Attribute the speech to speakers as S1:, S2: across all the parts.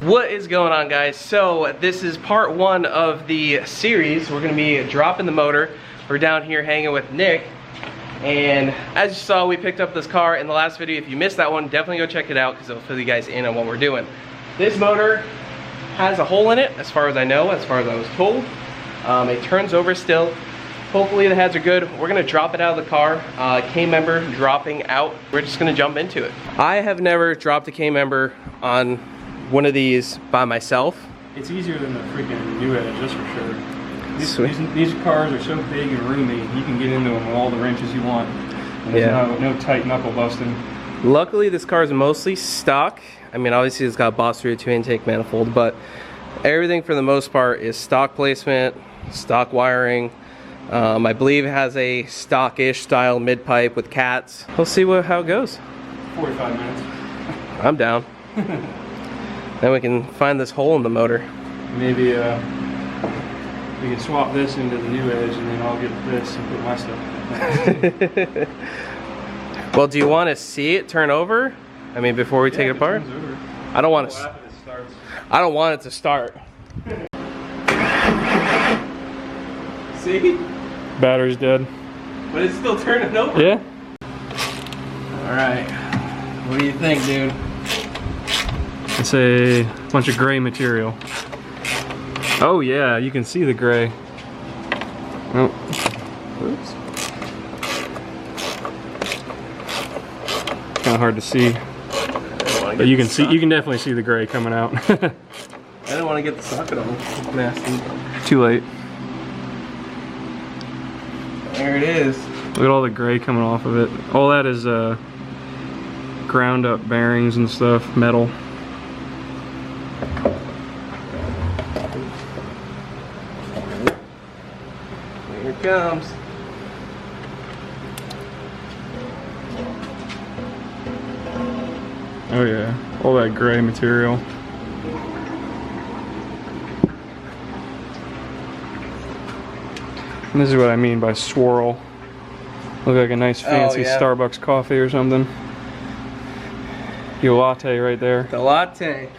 S1: What is going on, guys? So this is part one of the series. We're gonna be dropping the motor. We're down here hanging with Nick, and as you saw, we picked up this car in the last video. If you missed that one, definitely go check it out because it'll fill you guys in on what we're doing. This motor has a hole in it, as far as I know, as far as I was told. It turns over still. Hopefully the heads are good. We're gonna drop it out of the car. K-member dropping out. We're just gonna jump into it. I have never dropped a K-member on one of these by myself.
S2: It's easier than the freaking new Edge, that's for sure. These cars are so big and roomy, you can get into them with all the wrenches you want. And there's no tight knuckle busting.
S1: Luckily, this car is mostly stock. I mean, obviously it's got boss 302 intake manifold, but everything for the most part is stock placement, stock wiring. I believe it has a stock-ish style mid-pipe with cats. We'll see how it goes.
S2: 45 minutes.
S1: I'm down. Then we can find this hole in the motor.
S2: Maybe we can swap this into the new Edge, and then I'll get this and put my stuff in it.
S1: Well, do you want to see it turn over? I mean, before we take it apart? I don't want to. I don't want it to start. See?
S2: Battery's dead.
S1: But it's still turning over.
S2: Yeah.
S1: All right. What do you think, dude?
S2: It's a bunch of gray material. Oh yeah, you can see the gray. Oh. Oops. Kind of hard to see. But you can see, you can definitely see the gray coming out.
S1: I don't want to get the socket on. It's nasty.
S2: Too late.
S1: There it is.
S2: Look at all the gray coming off of it. All that is ground up bearings and stuff, metal.
S1: Here it comes.
S2: Oh yeah, all that gray material. And this is what I mean by swirl. Look like a nice fancy Starbucks coffee or something. Your latte right there.
S1: The latte.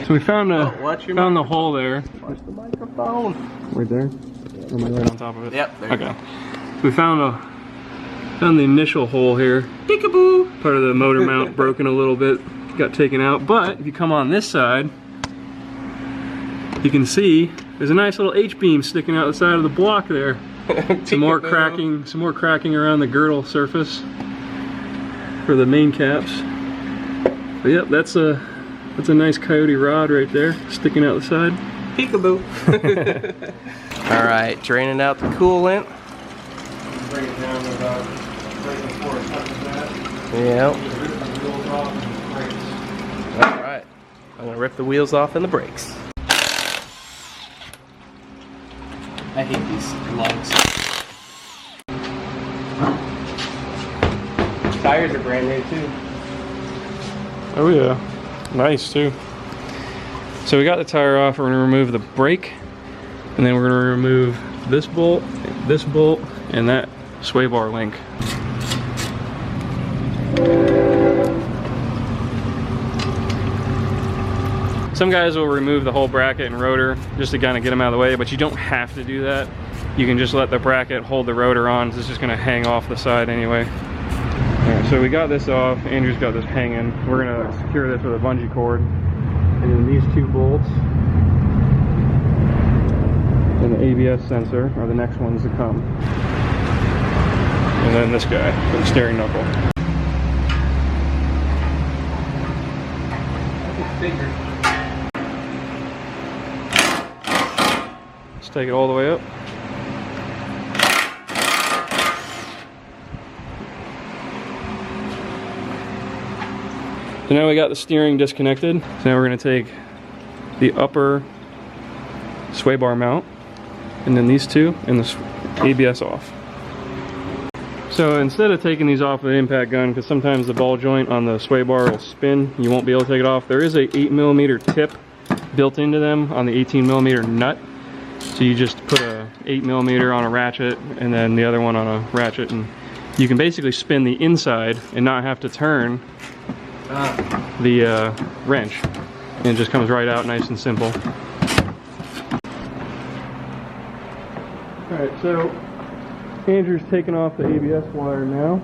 S2: So we found the hole there.
S1: Watch the microphone.
S2: Right there? Or am I right on top of it?
S1: Yep. There
S2: okay. So we found the initial hole here.
S1: Peekaboo.
S2: Part of the motor mount broken a little bit. Got taken out. But if you come on this side, you can see there's a nice little H-beam sticking out the side of the block there. Some more cracking around the girdle surface for the main caps. But yep, that's a nice Coyote rod right there, sticking out the side.
S1: Peekaboo. All right, draining out the coolant.
S2: Bring it down to about right before it touches that.
S1: Yep.
S2: Rip the wheels off and the brakes.
S1: All right, I'm gonna rip the wheels off and the brakes. I hate these lugs. Tires are brand new too.
S2: Oh yeah, nice too. So we got the tire off. We're gonna remove the brake, and then we're gonna remove this bolt, and that sway bar link. Some guys will remove the whole bracket and rotor just to kind of get them out of the way, but you don't have to do that. You can just let the bracket hold the rotor on. It's just gonna hang off the side anyway. All right, so we got this off. Andrew's got this hanging. We're gonna secure this with a bungee cord. And then these two bolts and the ABS sensor are the next ones to come. And then this guy for the steering knuckle. Let's take it all the way up. So now we got the steering disconnected. So now we're going to take the upper sway bar mount and then these two and the ABS off. So instead of taking these off with an impact gun, because sometimes the ball joint on the sway bar will spin, you won't be able to take it off. There is a 8mm tip built into them on the 18mm nut. So you just put a 8mm on a ratchet and then the other one on a ratchet, and you can basically spin the inside and not have to turn the wrench. And it just comes right out nice and simple. Alright, so Andrew's taking off the ABS wire now.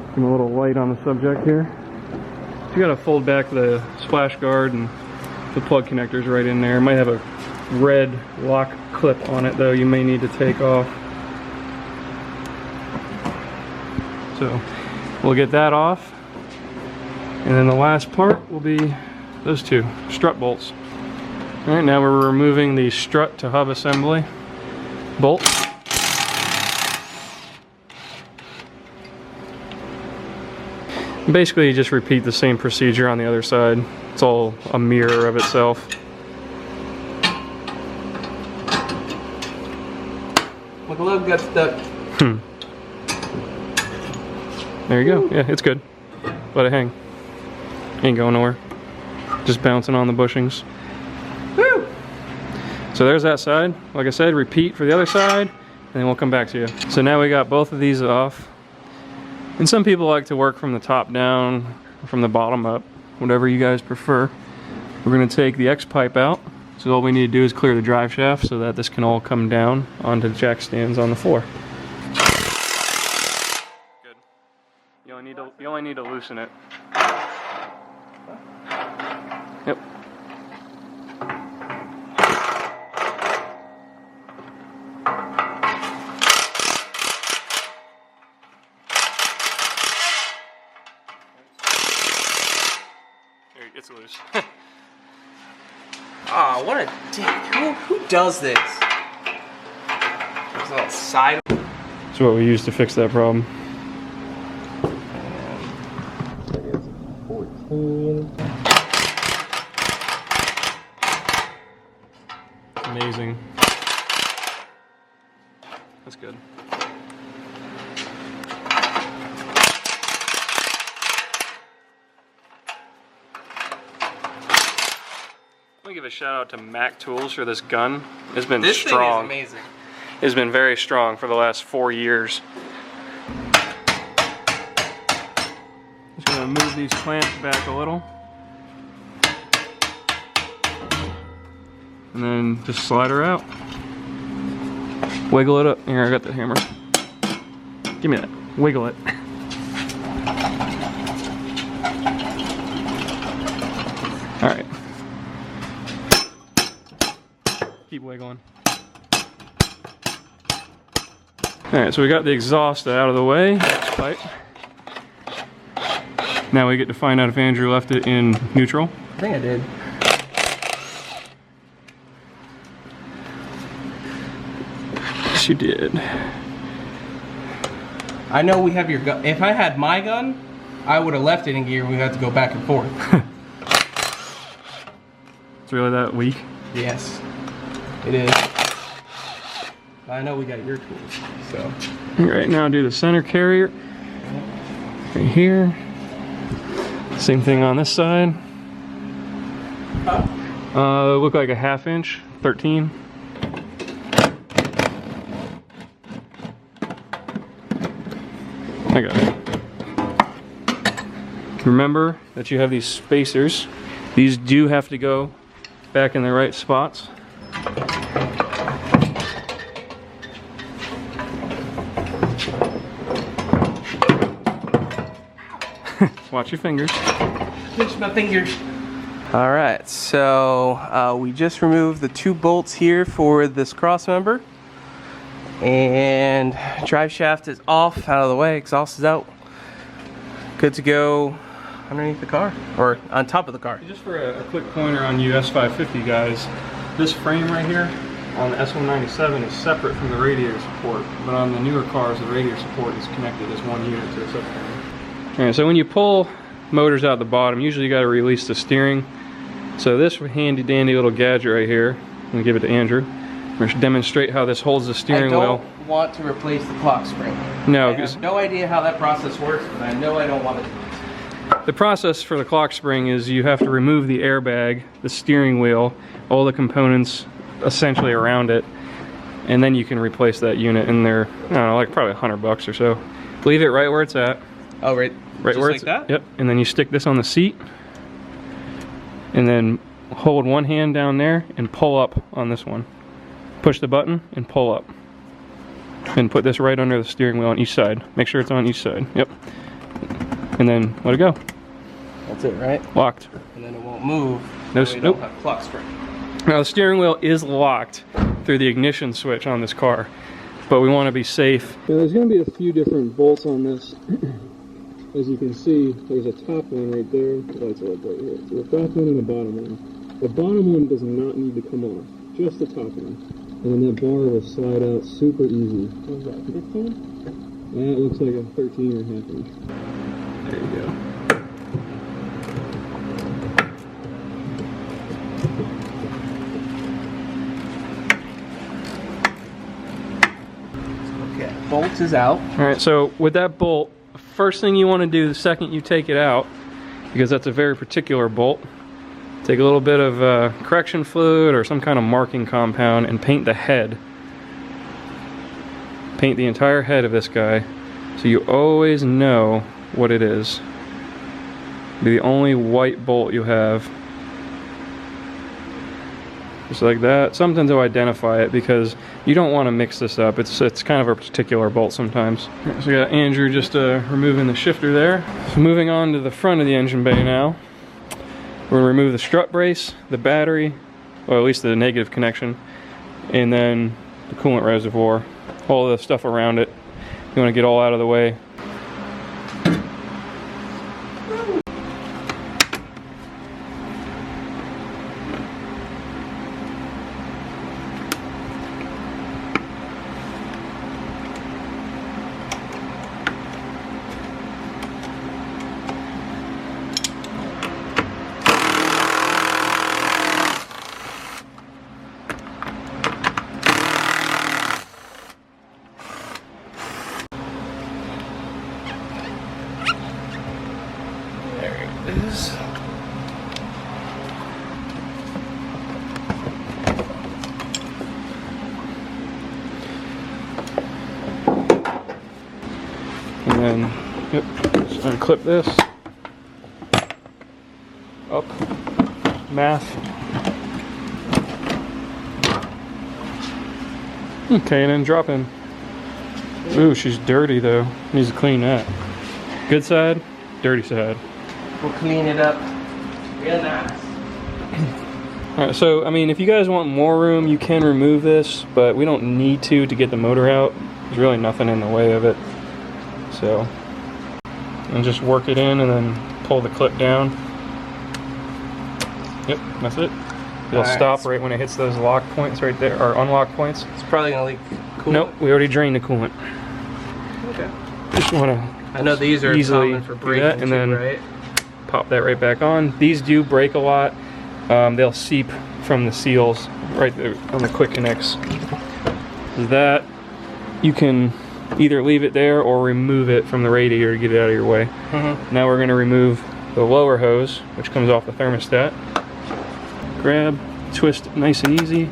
S2: Give him a little light on the subject here. So you gotta fold back the splash guard and the plug connectors right in there. It might have a red lock clip on it though, you may need to take off. So we'll get that off. And then the last part will be those two strut bolts. Alright, now we're removing the strut to hub assembly bolt. Basically, you just repeat the same procedure on the other side. It's all a mirror of itself.
S1: My glove got stuck.
S2: There you go. Yeah, it's good. Let it hang. Ain't going nowhere. Just bouncing on the bushings.
S1: Woo!
S2: So there's that side. Like I said, repeat for the other side, and then we'll come back to you. So now we got both of these off. And some people like to work from the top down, from the bottom up, whatever you guys prefer. We're gonna take the X pipe out. So all we need to do is clear the drive shaft so that this can all come down onto the jack stands on the floor. Good. You only need to loosen it. Yep. It's loose.
S1: Ah, what a dick. Who does this? There's a little side.
S2: That's what we use to fix that problem.
S1: 14.
S2: Amazing. That's good. Let me give a shout out to Mac Tools for this gun. It's been strong.
S1: This thing is amazing.
S2: It's been very strong for the last 4 years. Just gonna move these clamps back a little. And then just slide her out. Wiggle it up. Here, I got the hammer. Give me that. Wiggle it. Alright. Keep wiggling. Alright, so we got the exhaust out of the way. Pipe. Now we get to find out if Andrew left it in neutral.
S1: I think I did.
S2: Yes, you did.
S1: I know we have your gun. If I had my gun, I would have left it in gear and we had to go back and forth.
S2: It's really that weak?
S1: Yes, it is. I know we got your tools, so.
S2: Right now, do the center carrier. Right here. Same thing on this side. Look like a 1/2 inch, 13. I got it. Remember that you have these spacers. These do have to go back in the right spots. Watch your fingers.
S1: Pinch my fingers. All right, so we just removed the 2 bolts here for this cross member. And drive shaft is off, out of the way, exhaust is out. Good to go underneath the car, or on top of the car.
S2: Just for a quick pointer on you S550 guys, this frame right here on the S197 is separate from the radiator support, but on the newer cars the radiator support is connected as one unit to the subframe. Alright, so when you pull motors out the bottom, usually you got to release the steering. So this handy dandy little gadget right here, I'm going to give it to Andrew. I'm going to demonstrate how this holds the steering wheel.
S1: I don't want to replace the clock spring.
S2: No,
S1: I have no idea how that process works, but I know I don't want to.
S2: The process for the clock spring is you have to remove the airbag, the steering wheel, all the components essentially around it, and then you can replace that unit in there. I don't know, like probably $100 or so. Leave it right where it's at.
S1: Oh, right
S2: Right
S1: just
S2: where
S1: like
S2: it's
S1: that?
S2: Yep. And then you stick this on the seat, and then hold one hand down there and pull up on this one. Push the button and pull up. And put this right under the steering wheel on each side. Make sure it's on each side. Yep. And then let it go.
S1: That's it, right?
S2: Locked.
S1: And then it won't move.
S2: No,
S1: So we
S2: nope.
S1: don't have clutch spring.
S2: Now the steering wheel is locked through the ignition switch on this car, but we want to be safe. Now, there's going to be a few different bolts on this. As you can see, there's a top one right there. The lights are up right here. So the top one and the bottom one. The bottom one does not need to come off, just the top one. And then that bar will slide out super easy. What was that, 15? That looks like a 13 or a half inch. There you go.
S1: Okay, bolt is out.
S2: Alright, so with that bolt, first thing you want to do the second you take it out, because that's a very particular bolt, take a little bit of correction fluid or some kind of marking compound and paint the head. Paint the entire head of this guy so you always know what it is. Be the only white bolt you have. Just like that. Something to identify it, because you don't want to mix this up. It's kind of a particular bolt sometimes. Right, so we got Andrew just removing the shifter there. So moving on to the front of the engine bay now. We're gonna remove the strut brace, the battery, or at least the negative connection, and then the coolant reservoir, all the stuff around it. You want to get all out of the way.
S1: Is
S2: And then, yep, just unclip this. Up. Math. Okay, and then drop in. Ooh, she's dirty though. Needs to clean that. Good side, dirty side.
S1: we'll clean it up real nice.
S2: Alright, so I mean, if you guys want more room, you can remove this, but we don't need to get the motor out. There's really nothing in the way of it. So, and just work it in and then pull the clip down. Yep, that's it. It'll stop right when it hits those lock points right there, or unlock points.
S1: It's probably gonna leak coolant.
S2: Nope, we already drained the coolant.
S1: Okay.
S2: Just want to
S1: I know these are
S2: easily
S1: common for
S2: do
S1: braking
S2: that, and then
S1: right?
S2: pop that right back on. These do break a lot. They'll seep from the seals right there on the quick connects. That you can either leave it there or remove it from the radiator to get it out of your way. Now we're going to remove the lower hose, which comes off the thermostat. Grab, twist it nice and easy,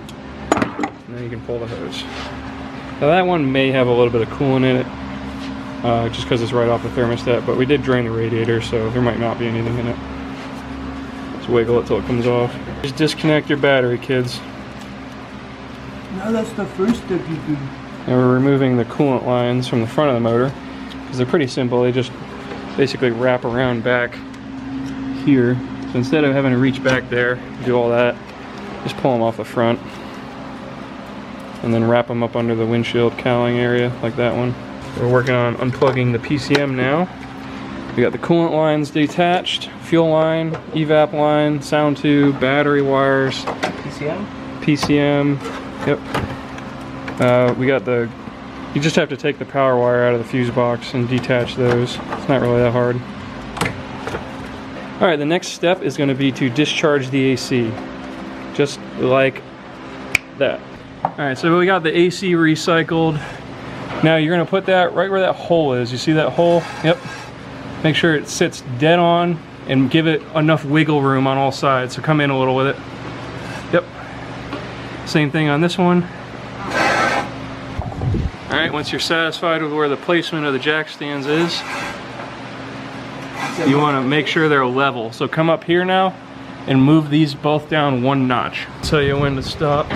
S2: and then you can pull the hose. Now that one may have a little bit of coolant in it, just because it's right off the thermostat, but we did drain the radiator, so there might not be anything in it. Just wiggle it till it comes off. Just disconnect your battery, kids.
S1: No, that's the first step you do.
S2: Now we're removing the coolant lines from the front of the motor, because they're pretty simple. They just basically wrap around back here. So instead of having to reach back there, do all that, just pull them off the front. And then wrap them up under the windshield cowling area, like that one. We're working on unplugging the PCM now. We got the coolant lines detached, fuel line, evap line, sound tube, battery wires.
S1: PCM?
S2: PCM, yep. We got the, you just have to take the power wire out of the fuse box and detach those. It's not really that hard. Alright, the next step is going to be to discharge the AC. Just like that. Alright, so we got the AC recycled. Now you're going to put that right where that hole is. You see that hole? Yep. Make sure it sits dead on and give it enough wiggle room on all sides. So come in a little with it. Yep. Same thing on this one. Alright, once you're satisfied with where the placement of the jack stands is, you want to make sure they're level. So come up here now and move these both down 1 notch. Tell you when to stop.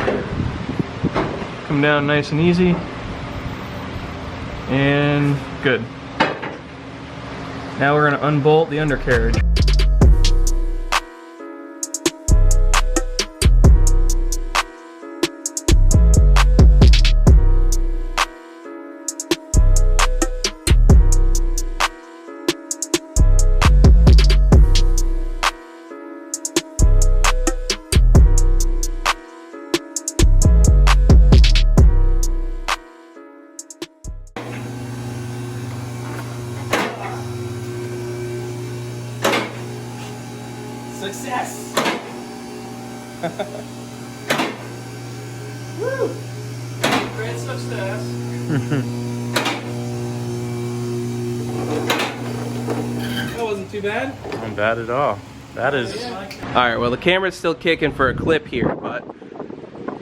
S2: Come down nice and easy. And good. Now we're gonna unbolt the undercarriage.
S1: Success! Woo! Great success. That wasn't too bad.
S2: Not bad at all. That is.
S1: Alright, well the camera's still kicking for a clip here, but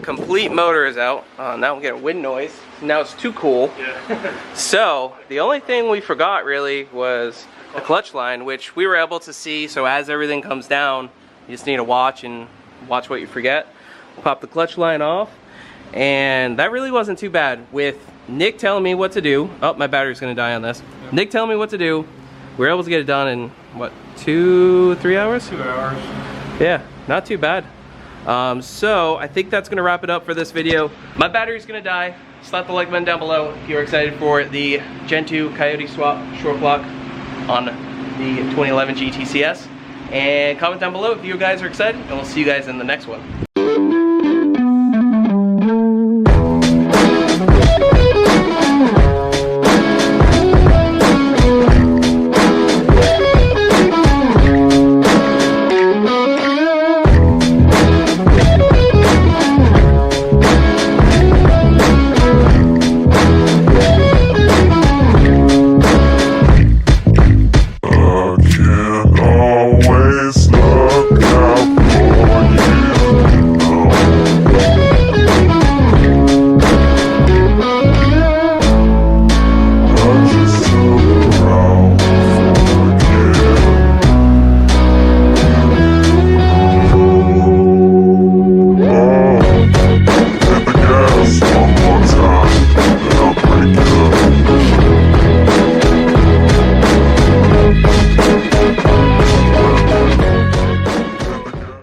S1: complete motor is out. Now I'm getting wind noise. Now it's too cool.
S2: Yeah.
S1: So the only thing we forgot really was the clutch line, which we were able to see. So as everything comes down, you just need to watch what you forget. We'll pop the clutch line off, and that really wasn't too bad. With Nick telling me what to do. Oh, my battery's gonna die on this. Yep. Nick telling me what to do. We were able to get it done in what, 2-3 hours?
S2: 2 hours.
S1: Yeah, not too bad. So I think that's gonna wrap it up for this video. My battery's gonna die. Slap the like button down below if you're excited for the Gen 2 Coyote swap short block on the 2011 GTCS. And comment down below if you guys are excited, and we'll see you guys in the next one.